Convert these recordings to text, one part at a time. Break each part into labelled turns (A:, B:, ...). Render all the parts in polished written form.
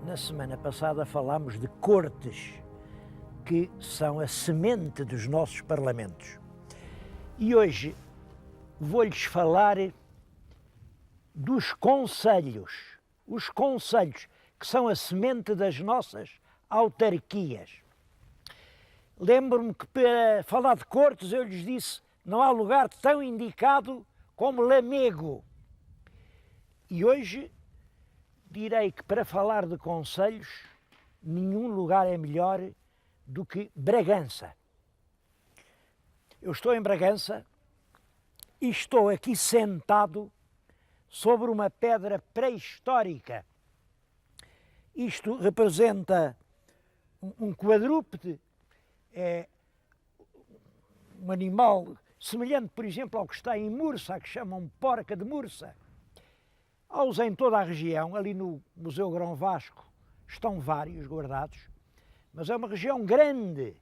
A: Na semana passada falámos de cortes, que são a semente dos nossos parlamentos. E hoje vou-lhes falar dos conselhos, os conselhos que são a semente das nossas autarquias. Lembro-me que para falar de cortes eu lhes disse não há lugar tão indicado como Lamego. E hoje direi que para falar de conselhos nenhum lugar é melhor do que Bragança. Eu estou em Bragança e estou aqui sentado sobre uma pedra pré-histórica. Isto representa um quadrúpede, é um animal semelhante, por exemplo, ao que está em Mursa, a que chamam porca de Mursa. Há-os em toda a região, ali no Museu Grão Vasco estão vários guardados, mas é uma região grande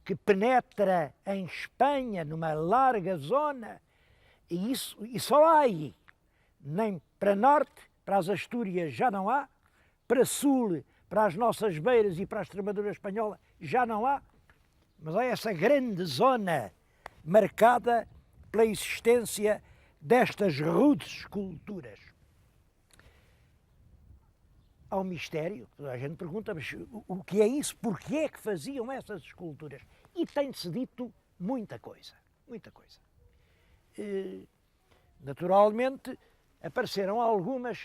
A: que penetra em Espanha, numa larga zona, e só há aí. Nem para norte, para as Astúrias já não há, para sul, para as nossas beiras e para a Extremadura espanhola já não há, mas há essa grande zona marcada pela existência destas rudes esculturas. Há um mistério, a gente pergunta, mas o que é isso? Porquê é que faziam essas esculturas? E tem-se dito muita coisa, muita coisa. Naturalmente, apareceram algumas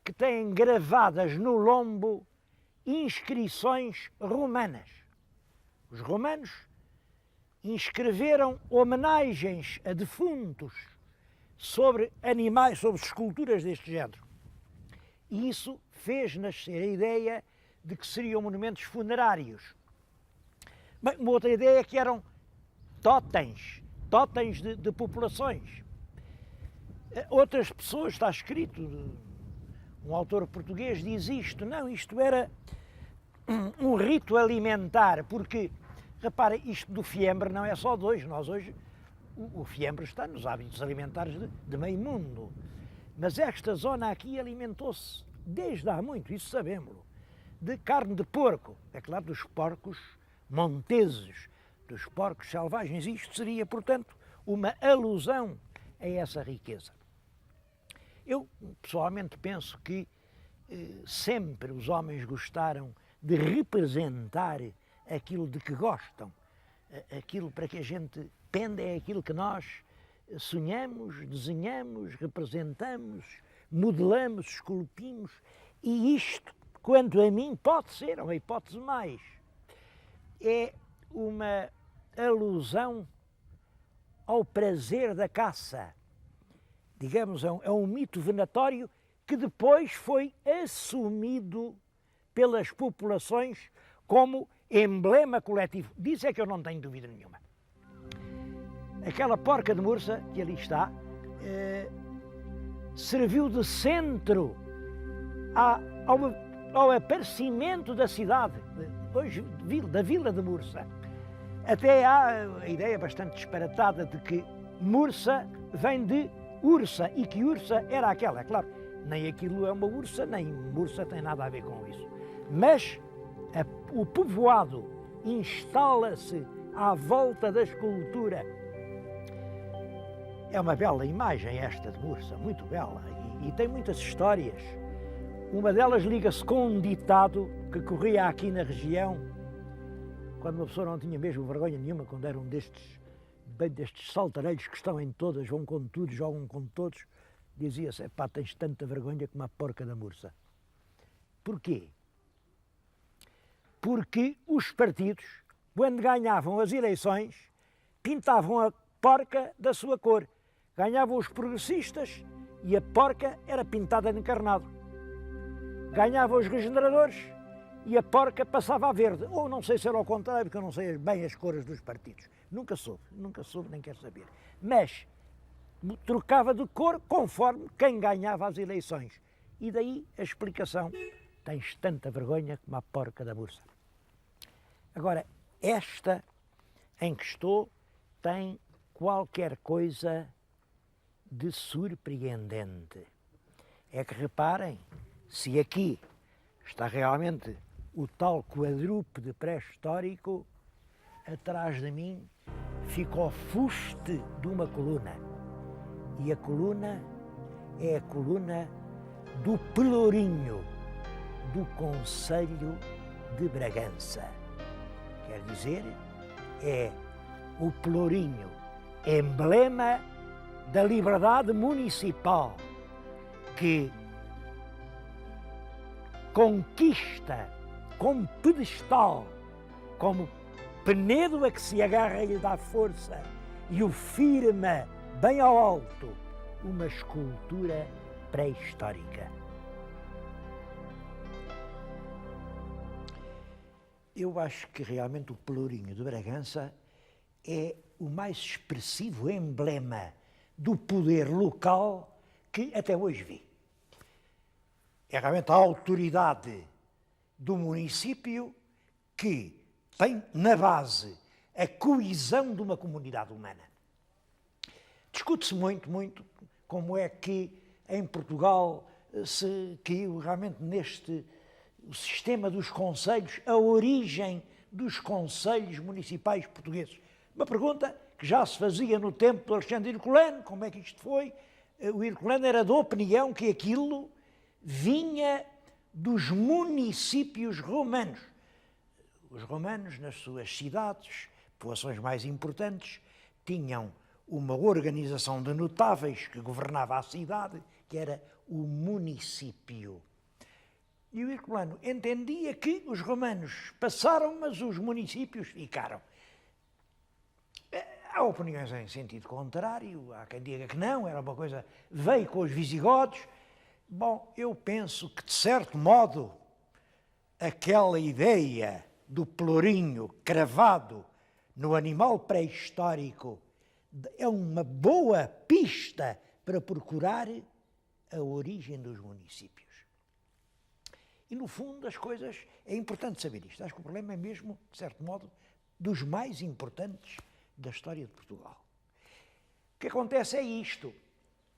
A: que têm gravadas no lombo inscrições romanas. Os romanos inscreveram homenagens a defuntos sobre animais, sobre esculturas deste género. E isso fez nascer a ideia de que seriam monumentos funerários. Bem, uma outra ideia é que eram totens de populações. Outras pessoas, está escrito, um autor português diz isto, não, isto era um rito alimentar, porque, repara, isto do fiambre não é só de hoje, nós hoje, o fiambre está nos hábitos alimentares de meio mundo, mas esta zona aqui alimentou-se desde há muito, isso sabemos, de carne de porco, é claro, dos porcos monteses, dos porcos selvagens. Isto seria, portanto, uma alusão a essa riqueza. Eu, pessoalmente, penso que sempre os homens gostaram de representar aquilo de que gostam, aquilo para que a gente pende é aquilo que nós sonhamos, desenhamos, representamos, modelamos, esculpimos, e isto, quanto a mim, pode ser uma hipótese mais. É uma alusão ao prazer da caça. Digamos, é um mito venatório que depois foi assumido pelas populações como emblema coletivo. Disso é que eu não tenho dúvida nenhuma. Aquela porca de Mursa, que ali está, serviu de centro ao aparecimento da cidade, hoje da vila de Mursa. Até há a ideia bastante disparatada de que Mursa vem de Ursa e que Ursa era aquela. É claro, nem aquilo é uma ursa, nem Mursa tem nada a ver com isso. Mas o povoado instala-se à volta da escultura. É uma bela imagem esta de Mursa, muito bela, e tem muitas histórias. Uma delas liga-se com um ditado que corria aqui na região, quando uma pessoa não tinha mesmo vergonha nenhuma, quando era um destes saltarelhos que estão em todas, vão com tudo, jogam com todos, dizia-se, pá, tens tanta vergonha como a porca da Mursa. Porquê? Porque os partidos, quando ganhavam as eleições, pintavam a porca da sua cor. Ganhavam os progressistas e a porca era pintada de encarnado. Ganhavam os regeneradores e a porca passava a verde. Ou não sei se era ao contrário, porque eu não sei bem as cores dos partidos. Nunca soube, nem quero saber. Mas trocava de cor conforme quem ganhava as eleições. E daí a explicação, tens tanta vergonha como a porca da Mursa. Agora, esta em que estou tem qualquer coisa de surpreendente. É que reparem, se aqui Está realmente o tal quadrúpede pré-histórico atrás de mim, fica ao fuste de uma coluna. E a coluna é a coluna do Pelourinho, do Concelho de Bragança. Quer dizer, é o Pelourinho, emblema da liberdade municipal, que conquista como pedestal, como Penedo a que se agarra e lhe dá força e o firma bem ao alto, uma escultura pré-histórica. Eu acho que realmente o Pelourinho de Bragança é o mais expressivo emblema do poder local que até hoje vi. É realmente a autoridade do município que tem na base a coesão de uma comunidade humana. Discute-se muito como é que em Portugal se caiu realmente neste sistema dos concelhos, a origem dos concelhos municipais portugueses. Uma pergunta que já se fazia no tempo do Alexandre Herculano, como é que isto foi? O Herculano era da opinião que aquilo vinha dos municípios romanos. Os romanos, nas suas cidades, povoações mais importantes, tinham uma organização de notáveis que governava a cidade, que era o município. E o Herculano entendia que os romanos passaram, mas os municípios ficaram. Há opiniões em sentido contrário, há quem diga que não, era uma coisa, veio com os visigodos. Bom, eu penso que, de certo modo, aquela ideia do pelourinho cravado no animal pré-histórico é uma boa pista para procurar a origem dos municípios. E, no fundo, as coisas... É importante saber isto. Acho que o problema é mesmo, de certo modo, dos mais importantes da história de Portugal. O que acontece é isto.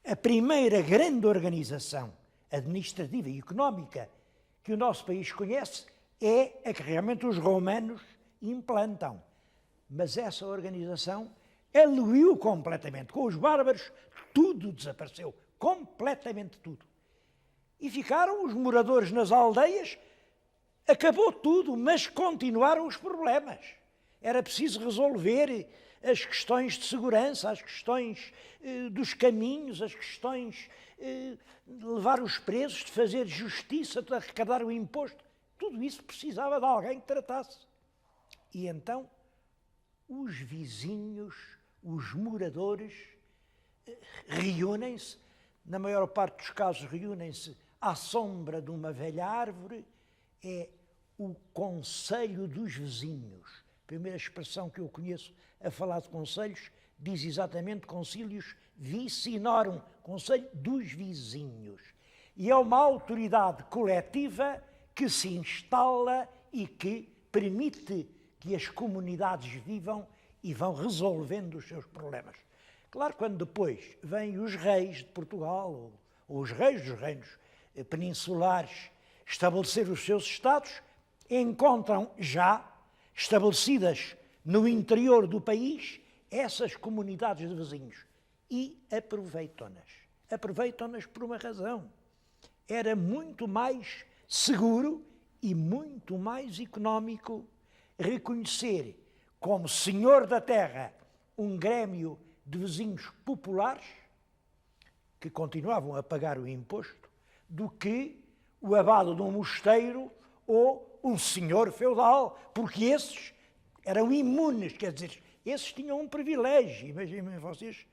A: A primeira grande organização administrativa e económica que o nosso país conhece é a que realmente os romanos implantam. Mas essa organização eluiu completamente. Com os bárbaros, tudo desapareceu. Completamente tudo. E ficaram os moradores nas aldeias, acabou tudo, mas continuaram os problemas. Era preciso resolver as questões de segurança, as questões dos caminhos, as questões de levar os presos, de fazer justiça, de arrecadar o imposto. Tudo isso precisava de alguém que tratasse. E então, os vizinhos, os moradores, reúnem-se, na maior parte dos casos reúnem-se à sombra de uma velha árvore, é o Conselho dos Vizinhos. A primeira expressão que eu conheço a falar de conselhos diz exatamente Concilius Vicinorum, Conselho dos Vizinhos. E é uma autoridade coletiva que se instala e que permite que as comunidades vivam e vão resolvendo os seus problemas. Claro, quando depois vêm os reis de Portugal, ou os reis dos reinos peninsulares, estabelecer os seus estados, encontram já estabelecidas no interior do país essas comunidades de vizinhos e aproveitam-nas. Aproveitam-nas por uma razão. Era muito mais seguro e muito mais económico reconhecer como senhor da terra um grêmio de vizinhos populares que continuavam a pagar o imposto do que o abade de um mosteiro ou um senhor feudal, porque esses eram imunes, quer dizer, esses tinham um privilégio. Imaginem vocês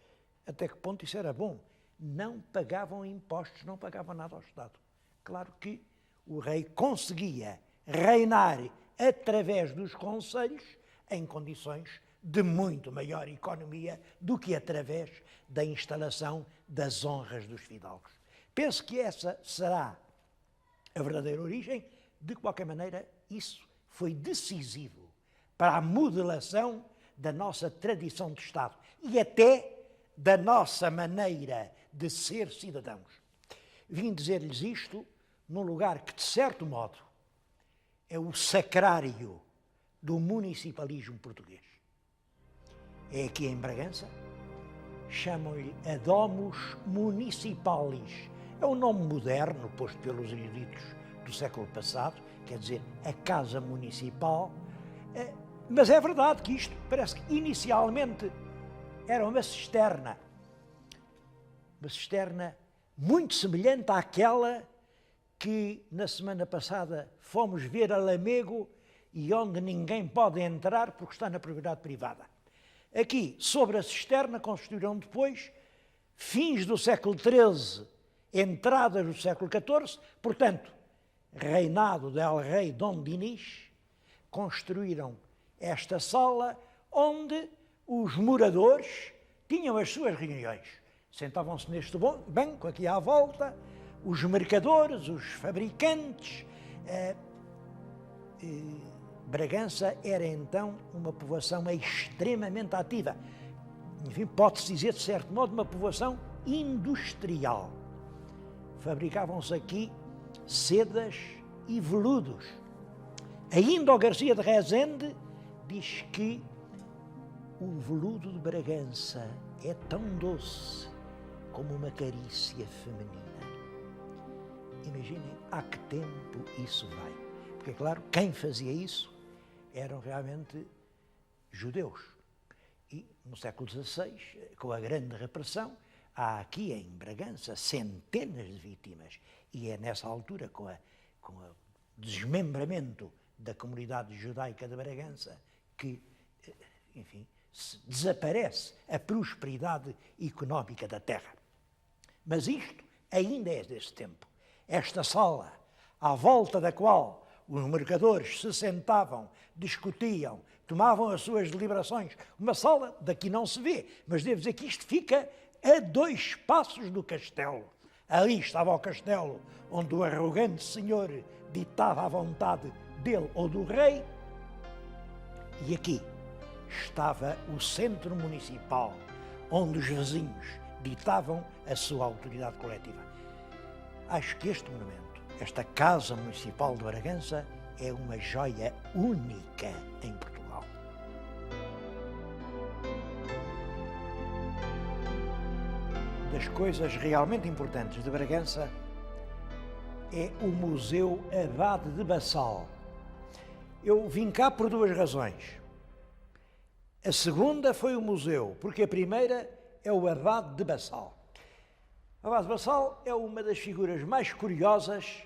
A: até que ponto isso era bom. Não pagavam impostos, não pagavam nada ao Estado. Claro que o rei conseguia reinar através dos conselhos em condições de muito maior economia do que através da instalação das honras dos fidalgos. Penso que essa será a verdadeira origem. De qualquer maneira, isso foi decisivo para a modelação da nossa tradição de Estado e até da nossa maneira de ser cidadãos. Vim dizer-lhes isto num lugar que, de certo modo, é o sacrário do municipalismo português. É aqui em Bragança, chamam-lhe a Domus Municipalis. É um nome moderno, posto pelos eruditos do século passado, quer dizer, a Casa Municipal. Mas é verdade que isto parece que inicialmente era uma cisterna muito semelhante àquela que na semana passada fomos ver a Lamego e onde ninguém pode entrar porque está na propriedade privada. Aqui, sobre a cisterna, construíram depois, fins do século XIII, entradas do século XIV, portanto, reinado del rei Dom Dinis, construíram esta sala onde os moradores tinham as suas reuniões. Sentavam-se neste banco aqui à volta, os mercadores, os fabricantes. Bragança era então uma povoação extremamente ativa. Enfim, pode-se dizer, de certo modo, uma povoação industrial. Fabricavam-se aqui sedas e veludos. Ainda o Garcia de Rezende diz que o veludo de Bragança é tão doce como uma carícia feminina. Imaginem há que tempo isso vai. Porque, é claro, quem fazia isso eram realmente judeus. E no século XVI, com a grande repressão, há aqui em Bragança centenas de vítimas. E é nessa altura, com o desmembramento da comunidade judaica de Bragança, que, enfim, desaparece a prosperidade económica da terra. Mas isto ainda é desse tempo. Esta sala, à volta da qual os mercadores se sentavam, discutiam, tomavam as suas deliberações, uma sala daqui não se vê, mas devo dizer que isto fica a 2 passos do castelo. Ali estava o castelo onde o arrogante senhor ditava a vontade dele ou do rei, e aqui estava o centro municipal, onde os vizinhos ditavam a sua autoridade coletiva. Acho que este monumento, esta Casa Municipal de Bragança, é uma joia única em Portugal. Das coisas realmente importantes de Bragança é o Museu Abade de Bassal. Eu vim cá por 2 razões. A segunda foi o museu, porque a primeira é o Abade de Bassal. O Abade de Bassal é uma das figuras mais curiosas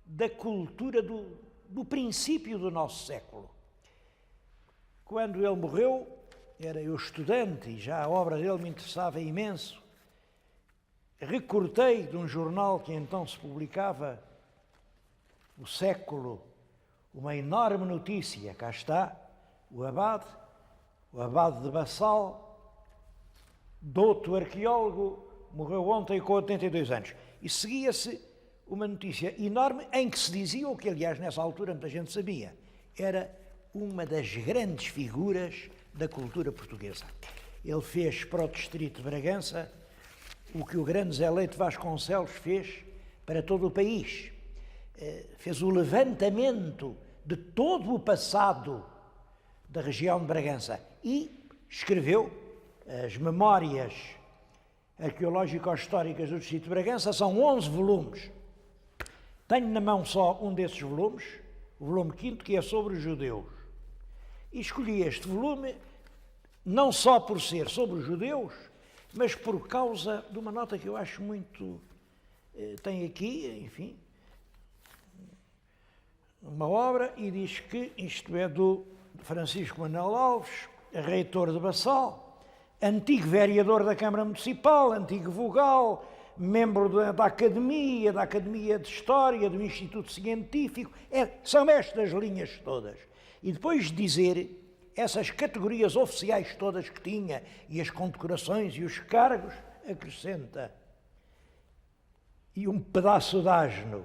A: da cultura do princípio do nosso século. Quando ele morreu, era eu estudante e já a obra dele me interessava imenso. Recortei de um jornal que então se publicava, O Século, uma enorme notícia. Cá está, o Abade de Bassal, douto arqueólogo, morreu ontem com 82 anos. E seguia-se uma notícia enorme em que se dizia, o que aliás nessa altura muita gente sabia, era uma das grandes figuras da cultura portuguesa. Ele fez para o distrito de Bragança o que o grande Zé Leite Vasconcelos fez para todo o país. Fez o levantamento de todo o passado da região de Bragança e escreveu as memórias arqueológico-históricas do distrito de Bragança. São 11 volumes. Tenho na mão só um desses volumes, o volume 5º, que é sobre os judeus. E escolhi este volume não só por ser sobre os judeus, mas por causa de uma nota que eu acho muito... Tem aqui, enfim, uma obra e diz que isto é do Francisco Manuel Alves, reitor de Bassal, antigo vereador da Câmara Municipal, antigo vogal, membro da Academia de História, do Instituto Científico. São estas linhas todas. E depois de dizer essas categorias oficiais todas que tinha, e as condecorações e os cargos, acrescenta: e um pedaço de asno,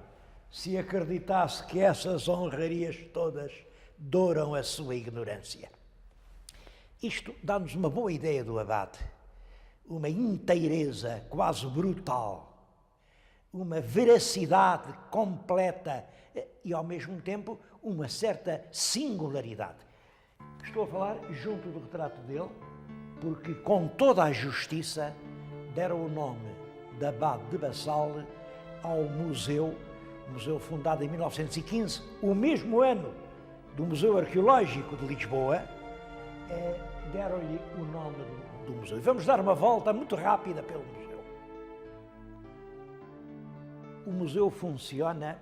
A: se acreditasse que essas honrarias todas douram a sua ignorância. Isto dá-nos uma boa ideia do abade, uma inteireza quase brutal, uma veracidade completa e, ao mesmo tempo, uma certa singularidade. Estou a falar junto do retrato dele, porque, com toda a justiça, deram o nome de Abade de Bassal ao museu fundado em 1915, o mesmo ano do Museu Arqueológico de Lisboa, deram-lhe o nome do museu. E vamos dar uma volta muito rápida pelo museu. O museu funciona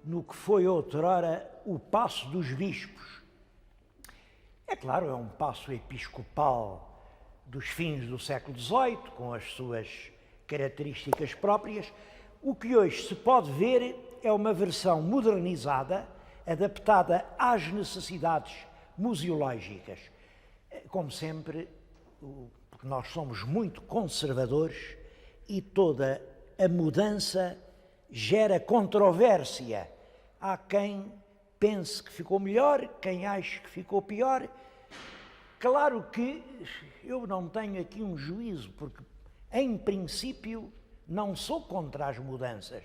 A: no que foi outrora o Paço dos Bispos. É claro, é um paço episcopal dos fins do século XVIII, com as suas características próprias. O que hoje se pode ver é uma versão modernizada, adaptada às necessidades museológicas. Como sempre, porque nós somos muito conservadores e toda a mudança gera controvérsia. Há quem pense que ficou melhor, quem acha que ficou pior. Claro que eu não tenho aqui um juízo, porque, em princípio, não sou contra as mudanças.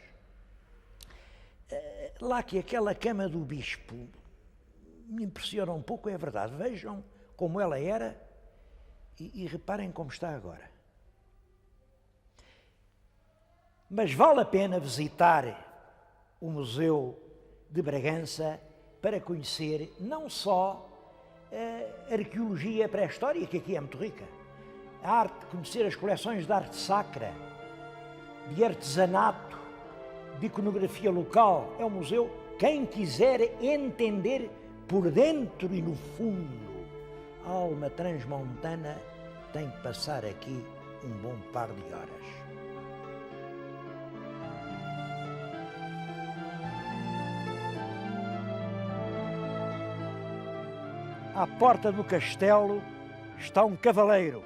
A: Lá que aquela cama do bispo me impressiona um pouco, é verdade. Vejam como ela era e reparem como está agora. Mas vale a pena visitar o Museu de Bragança para conhecer não só a arqueologia pré-histórica, que aqui é muito rica, a arte, conhecer as coleções de arte sacra, de artesanato, de iconografia local. É um museu, quem quiser entender por dentro e no fundo a alma transmontana tem que passar aqui um bom par de horas. À porta do castelo está um cavaleiro.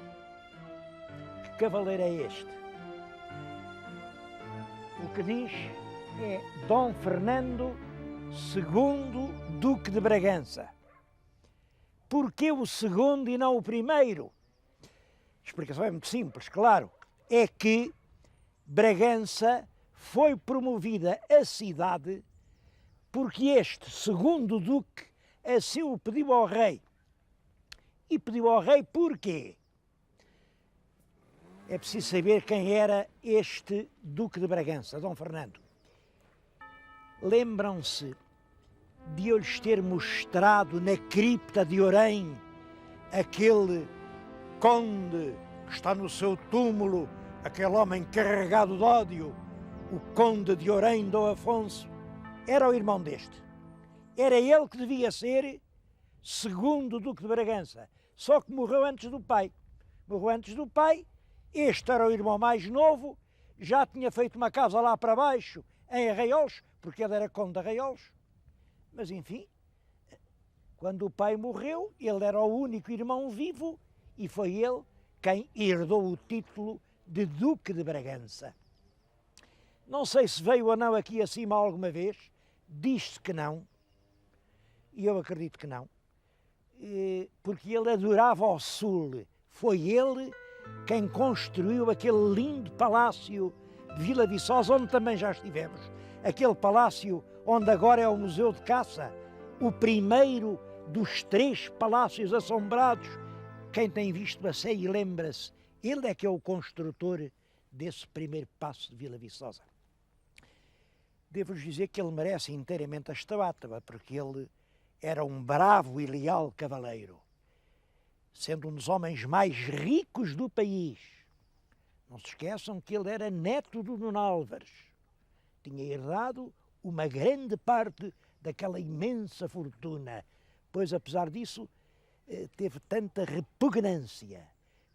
A: Que cavaleiro é este? O que diz é Dom Fernando II, Duque de Bragança. Porquê o segundo e não o primeiro? A explicação é muito simples, claro. É que Bragança foi promovida a cidade porque este segundo Duque assim o pediu ao rei. E pediu ao rei porquê? É preciso saber quem era este Duque de Bragança, Dom Fernando. Lembram-se de eu lhes ter mostrado na cripta de Orém aquele conde que está no seu túmulo, aquele homem carregado de ódio, o conde de Orém, Dom Afonso? Era o irmão deste. Era ele que devia ser segundo Duque de Bragança, só que morreu antes do pai. Morreu antes do pai, este era o irmão mais novo, já tinha feito uma casa lá para baixo, em Arraiolos, porque ele era conde de Arraiolos. Mas enfim, quando o pai morreu, ele era o único irmão vivo e foi ele quem herdou o título de Duque de Bragança. Não sei se veio ou não aqui acima alguma vez, diz-se que não, e eu acredito que não, porque ele adorava o sul. Foi ele quem construiu aquele lindo palácio de Vila Viçosa, onde também já estivemos. Aquele palácio onde agora é o Museu de Caça, o primeiro dos 3 palácios assombrados. Quem tem visto a série lembra-se, ele é que é o construtor desse primeiro paço de Vila Viçosa. Devo-vos dizer que ele merece inteiramente a estátua, porque ele era um bravo e leal cavaleiro, sendo um dos homens mais ricos do país. Não se esqueçam que ele era neto do Nuno Álvares. Tinha herdado uma grande parte daquela imensa fortuna, pois, apesar disso, teve tanta repugnância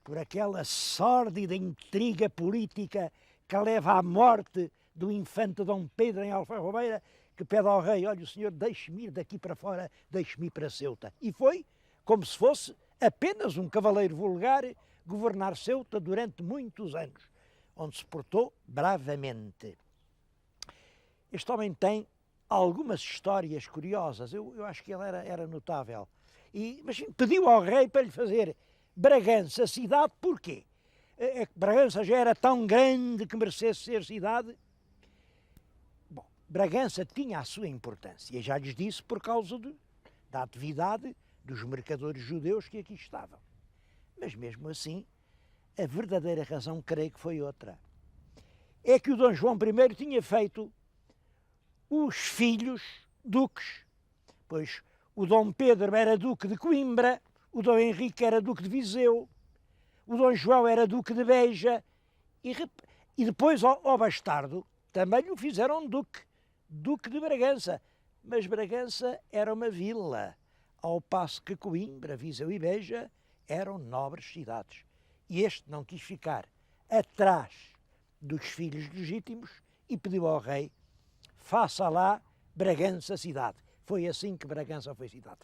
A: por aquela sórdida intriga política que leva à morte do infante Dom Pedro em Alfarrobeira, que pede ao rei: olha, o senhor deixe-me ir daqui para fora, deixe-me ir para Ceuta. E foi como se fosse apenas um cavaleiro vulgar governar Ceuta durante muitos anos, onde se portou bravamente. Este homem tem algumas histórias curiosas. Eu acho que ele era notável. Mas pediu ao rei para lhe fazer Bragança cidade. Porquê? Bragança já era tão grande que merecesse ser cidade. Bragança tinha a sua importância, e já lhes disse por causa da atividade dos mercadores judeus que aqui estavam. Mas mesmo assim, a verdadeira razão creio que foi outra. É que o Dom João I tinha feito os filhos duques, pois o Dom Pedro era duque de Coimbra, o Dom Henrique era duque de Viseu, o Dom João era duque de Beja, e depois ao bastardo também o fizeram duque de Bragança. Mas Bragança era uma vila, ao passo que Coimbra, Viseu e Beja eram nobres cidades. E este não quis ficar atrás dos filhos legítimos e pediu ao rei: faça lá Bragança cidade. Foi assim que Bragança foi cidade.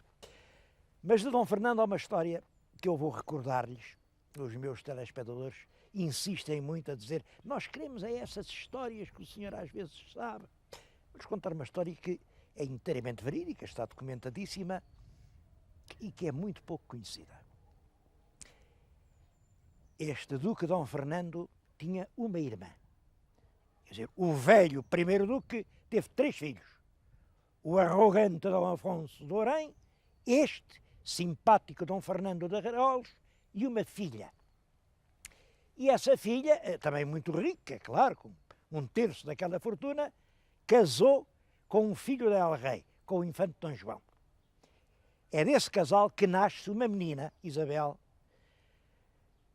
A: Mas de Dom Fernando há uma história que eu vou recordar-lhes. Os meus telespectadores insistem muito a dizer: nós queremos essas histórias que o senhor às vezes sabe. Vou-lhes contar uma história que é inteiramente verídica, está documentadíssima e que é muito pouco conhecida. Este Duque Dom Fernando tinha uma irmã. Quer dizer, o velho primeiro Duque teve 3 filhos. O arrogante Dom Afonso de Orém, este simpático Dom Fernando de Araols e uma filha. E essa filha, também muito rica, é claro, com 1/3 daquela fortuna, casou com um filho del rei, com o infante Dom João. É desse casal que nasce uma menina, Isabel,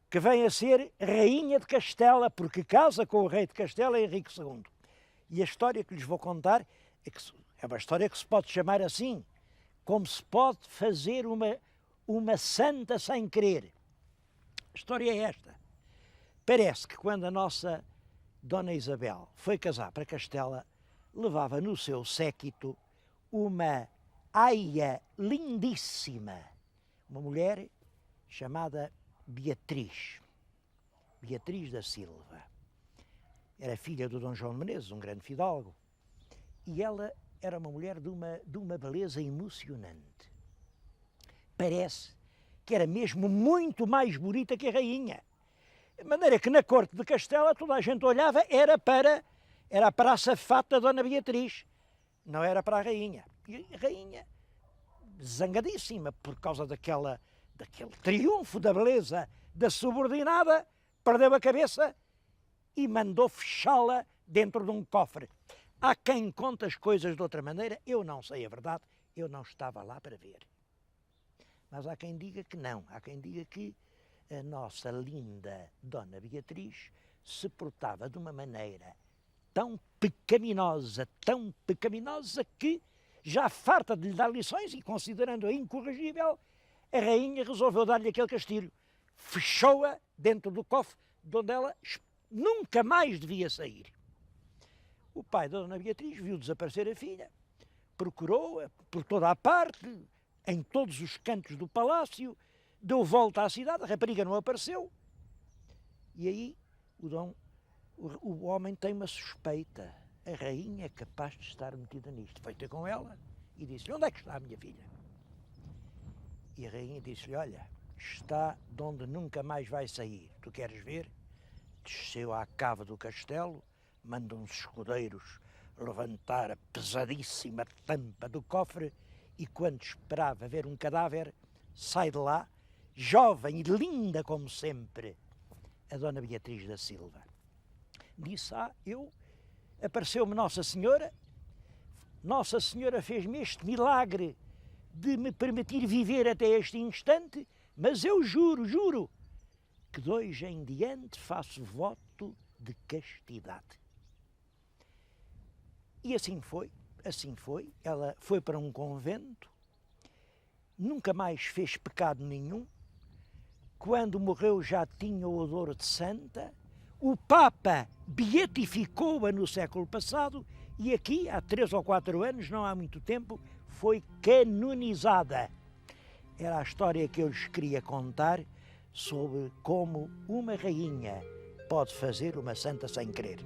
A: que vem a ser rainha de Castela, porque casa com o rei de Castela, Henrique II. E a história que lhes vou contar é uma história que se pode chamar assim, como se pode fazer uma santa sem querer. A história é esta. Parece que quando a nossa Dona Isabel foi casar para Castela, levava no seu séquito uma aia lindíssima, uma mulher chamada Beatriz da Silva. Era filha do Dom João de Menezes, um grande fidalgo, e ela era uma mulher de uma beleza emocionante. Parece que era mesmo muito mais bonita que a rainha. De maneira que na corte de Castela toda a gente olhava, era para a safata Dona Beatriz, não era para a rainha. E a rainha, zangadíssima por causa daquele triunfo da beleza da subordinada, perdeu a cabeça e mandou fechá-la dentro de um cofre. Há quem conte as coisas de outra maneira, eu não sei a verdade, eu não estava lá para ver. Mas há quem diga que não, há quem diga que a nossa linda Dona Beatriz se portava de uma maneira tão pecaminosa que, já farta de lhe dar lições e considerando-a incorrigível, a rainha resolveu dar-lhe aquele castigo. Fechou-a dentro do cofre, de onde ela nunca mais devia sair. O pai da Dona Beatriz viu desaparecer a filha, procurou-a por toda a parte, em todos os cantos do palácio, deu volta à cidade, a rapariga não apareceu. E aí o homem tem uma suspeita. A rainha é capaz de estar metida nisto. Foi ter com ela e disse-lhe: onde é que está a minha filha? E a rainha disse-lhe: olha, está de onde nunca mais vai sair. Tu queres ver? Desceu à cava do castelo, manda uns escudeiros levantar a pesadíssima tampa do cofre e, quando esperava ver um cadáver, sai de lá, jovem e linda como sempre, a Dona Beatriz da Silva. Disse: apareceu-me Nossa Senhora fez-me este milagre de me permitir viver até este instante, mas eu juro, que de hoje em diante faço voto de castidade. E assim foi. Ela foi para um convento, nunca mais fez pecado nenhum. Quando morreu já tinha o odor de santa. O Papa beatificou-a no século passado e aqui, há 3 ou 4 anos, não há muito tempo, foi canonizada. Era a história que eu lhes queria contar sobre como uma rainha pode fazer uma santa sem querer.